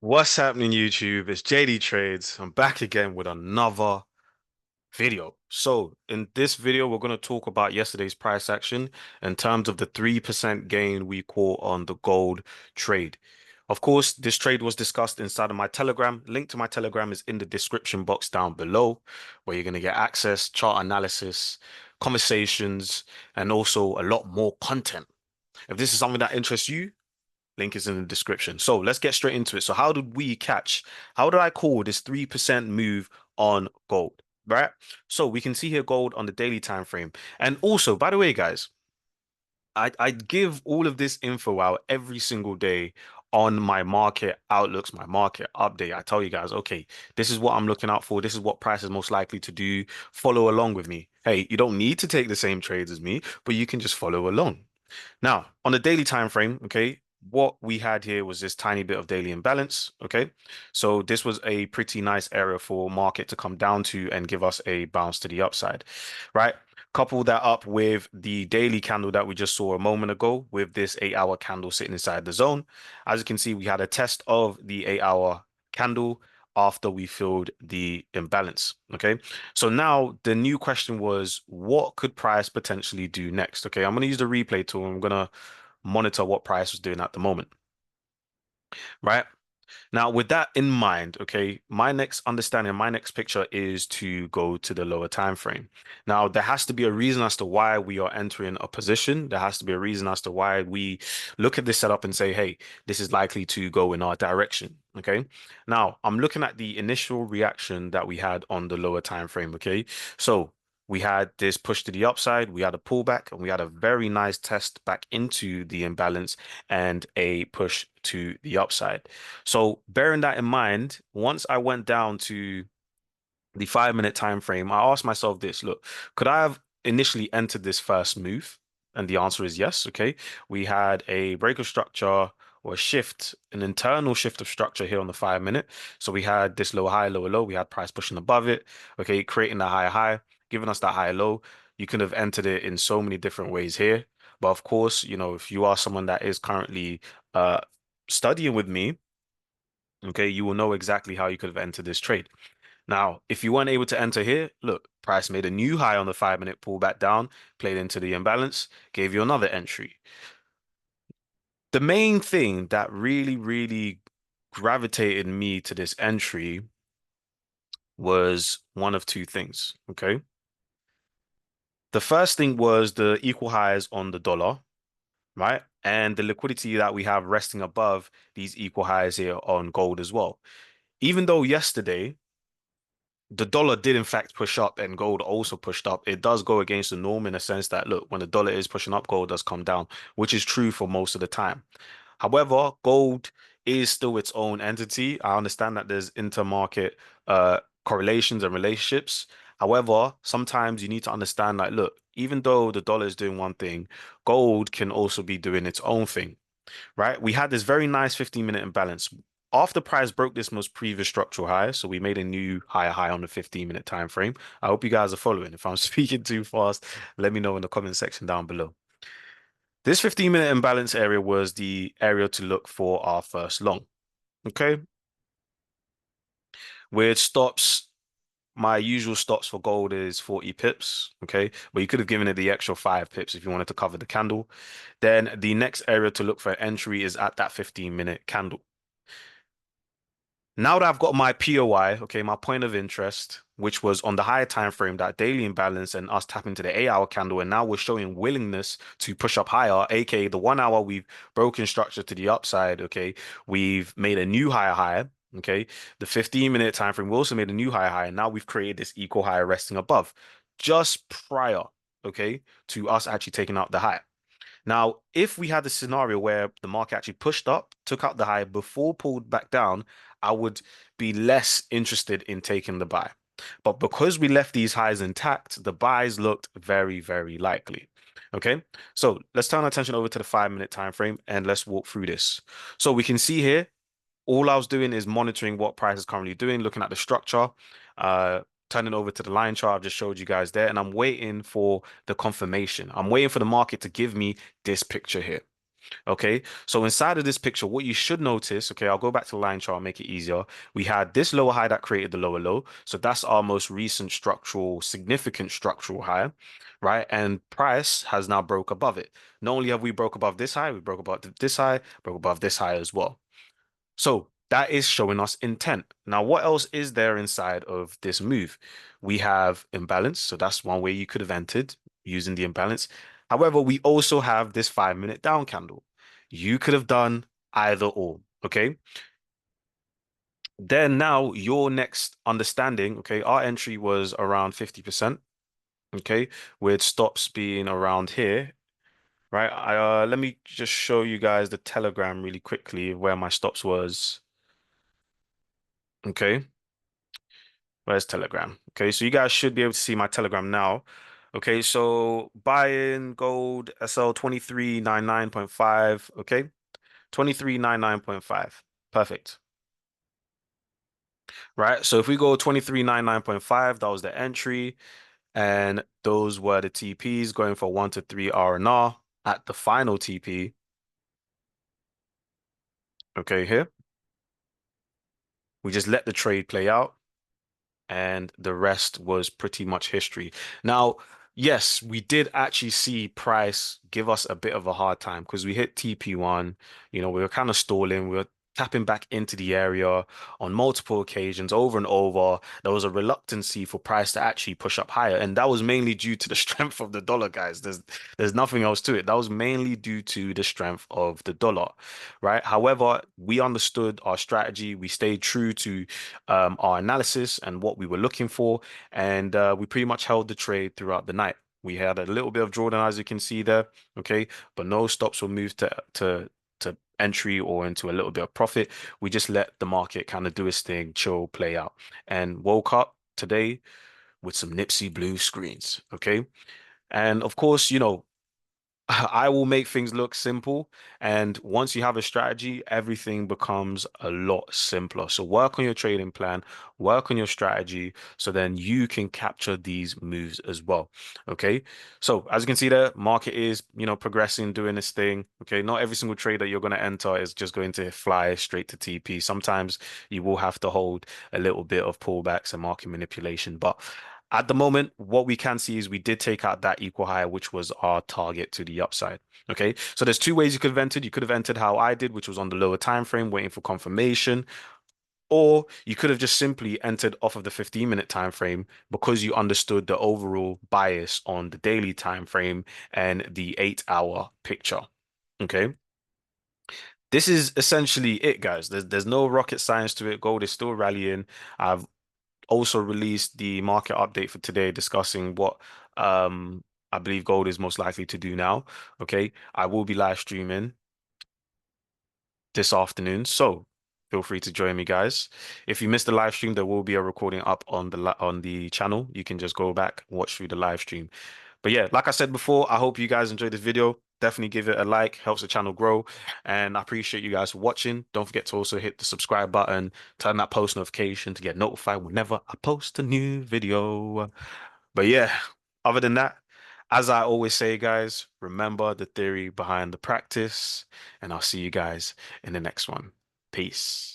What's happening, YouTube? It's JD Trades. I'm back again with another video. So, in this video, we're going to talk about yesterday's price action in terms of the 3% gain we caught on the gold trade. Of course, this trade was discussed inside of my Telegram. Link to my Telegram is in the description box down below, where you're going to get access, chart analysis, conversations, and also a lot more content. If this is something that interests you, link is in the description. So let's get straight into it. So how did I call this 3% move on gold, right? So we can see here gold on the daily time frame. And also, by the way, guys, I give all of this info out every single day on my market outlooks, my market update. I tell you guys, okay, this is what I'm looking out for. This is what price is most likely to do. Follow along with me. Hey, you don't need to take the same trades as me, but you can just follow along. Now, on the daily time frame, okay, what we had here was this tiny bit of daily imbalance, okay? So this was a pretty nice area for market to come down to and give us a bounce to the upside, right? Couple that up with the daily candle that we just saw a moment ago with this 8-hour candle sitting inside the zone. As you can see, we had a test of the 8-hour candle after we filled the imbalance. Okay. So now the new question was, what could price potentially do next? Okay. I'm going to use the replay tool. I'm going to monitor what price was doing at the moment. Right. Now, with that in mind, okay, my next understanding, my next picture is to go to the lower time frame. Now, there has to be a reason as to why we are entering a position. There has to be a reason as to why we look at this setup and say, hey, this is likely to go in our direction. Okay. Now, I'm looking at the initial reaction that we had on the lower time frame. Okay. So we had this push to the upside, we had a pullback, and we had a very nice test back into the imbalance and a push to the upside. So bearing that in mind, once I went down to the 5 minute time frame, I asked myself this, look, could I have initially entered this first move? And the answer is yes. Okay. We had a break of structure or a shift, an internal shift of structure here on the 5 minute. So we had this lower high, lower low. We had price pushing above it. Okay. Creating that higher high, giving us that higher low. You could have entered it in so many different ways here. But of course, if you are someone that is currently uh studying with me, okay, you will know exactly how you could have entered this trade. Now, if you weren't able to enter here, look, price made a new high on the 5 minute pull back down, played into the imbalance, gave you another entry. The main thing that really, really gravitated me to this entry was one of two things. Okay. The first thing was the equal highs on the dollar, right? And the liquidity that we have resting above these equal highs here on gold as well. Even though yesterday, the dollar did in fact push up and gold also pushed up. It does go against the norm in a sense that, look, when the dollar is pushing up, gold does come down, which is true for most of the time. However, gold is still its own entity. I understand that there's intermarket correlations and relationships. However, sometimes you need to understand like, look, even though the dollar is doing one thing, gold can also be doing its own thing, right? We had this very nice 15-minute imbalance. After price broke this most previous structural high, so we made a new higher high on the 15-minute time frame. I hope you guys are following. If I'm speaking too fast, let me know in the comment section down below. This 15-minute imbalance area was the area to look for our first long. Okay. Weird stops. My usual stops for gold is 40 pips. Okay. But you could have given it the extra 5 pips if you wanted to cover the candle. Then the next area to look for entry is at that 15-minute candle. Now that I've got my POI, okay, my point of interest, which was on the higher time frame, that daily imbalance and us tapping to the 8-hour candle, and now we're showing willingness to push up higher, aka the 1 hour we've broken structure to the upside, okay, we've made a new higher high, okay, the 15-minute time frame we also made a new higher high, and now we've created this equal higher resting above, just prior, okay, to us actually taking out the high. Now, if we had a scenario where the market actually pushed up, took out the high before pulled back down, I would be less interested in taking the buy. But because we left these highs intact, the buys looked very, very likely. Okay, so let's turn our attention over to the 5 minute time frame and let's walk through this. So we can see here, all I was doing is monitoring what price is currently doing, looking at the structure, uh, turning over to the line chart I've just showed you guys there, and I'm waiting for the confirmation. I'm waiting for the market to give me this picture here. Okay, so inside of this picture, what you should notice, okay, I'll go back to the line chart, make it easier. We had this lower high that created the lower low. So that's our most recent structural, significant structural high, right? And price has now broke above it. Not only have we broke above this high, we broke above this high, broke above this high as well. So that is showing us intent. Now, what else is there inside of this move? We have imbalance. So that's one way you could have entered using the imbalance. However, we also have this 5 minute down candle. You could have done either or. Okay. Then now your next understanding, okay, our entry was around 50%, okay, with stops being around here, right? Let me just show you guys the telegram really quickly where my stops was. Okay. Where's Telegram? Okay, so you guys should be able to see my Telegram now. Okay, so buy in gold SL 2399.5. Okay, 2399.5. Perfect. Right. So if we go 2399.5, that was the entry, and those were the TPs going for 1 to 3 R&R at the final TP. Okay, here. We just let the trade play out, and the rest was pretty much history. Now, yes, we did actually see price give us a bit of a hard time because we hit TP1, we were kind of stalling, we were tapping back into the area on multiple occasions over and over. There was a reluctancy for price to actually push up higher, and that was mainly due to the strength of the dollar, guys. There's nothing else to it. That was mainly due to the strength of the dollar, right? However, we understood our strategy. We stayed true to our analysis and what we were looking for, and we pretty much held the trade throughout the night. We had a little bit of drawdown, as you can see there, okay, but no stops were moved to entry or into a little bit of profit. We just let the market kind of do its thing, chill, play out, and woke up today with some Nipsey blue screens, okay? And of course, I will make things look simple. And once you have a strategy, everything becomes a lot simpler. So work on your trading plan, work on your strategy, so then you can capture these moves as well. Okay. So as you can see there, market is, progressing, doing this thing. Okay. Not every single trade that you're going to enter is just going to fly straight to TP. Sometimes you will have to hold a little bit of pullbacks and market manipulation. But at the moment, what we can see is we did take out that equal higher, which was our target to the upside. Okay, so there's two ways you could have entered. You could have entered how I did, which was on the lower time frame, waiting for confirmation, or you could have just simply entered off of the 15-minute time frame because you understood the overall bias on the daily time frame and the 8 hour picture. Okay. This is essentially it, guys. There's no rocket science to it. Gold is still rallying. I've also released the market update for today discussing what I believe gold is most likely to do now. Okay. I will be live streaming this afternoon, so feel free to join me, guys. If you missed the live stream, there will be a recording up on the channel. You can just go back, watch through the live stream. But yeah, like I said before, I hope you guys enjoyed this video. Definitely give it a like, helps the channel grow. And I appreciate you guys for watching. Don't forget to also hit the subscribe button, turn that post notification to get notified whenever I post a new video. But yeah, other than that, as I always say, guys, remember the theory behind the practice, and I'll see you guys in the next one. Peace.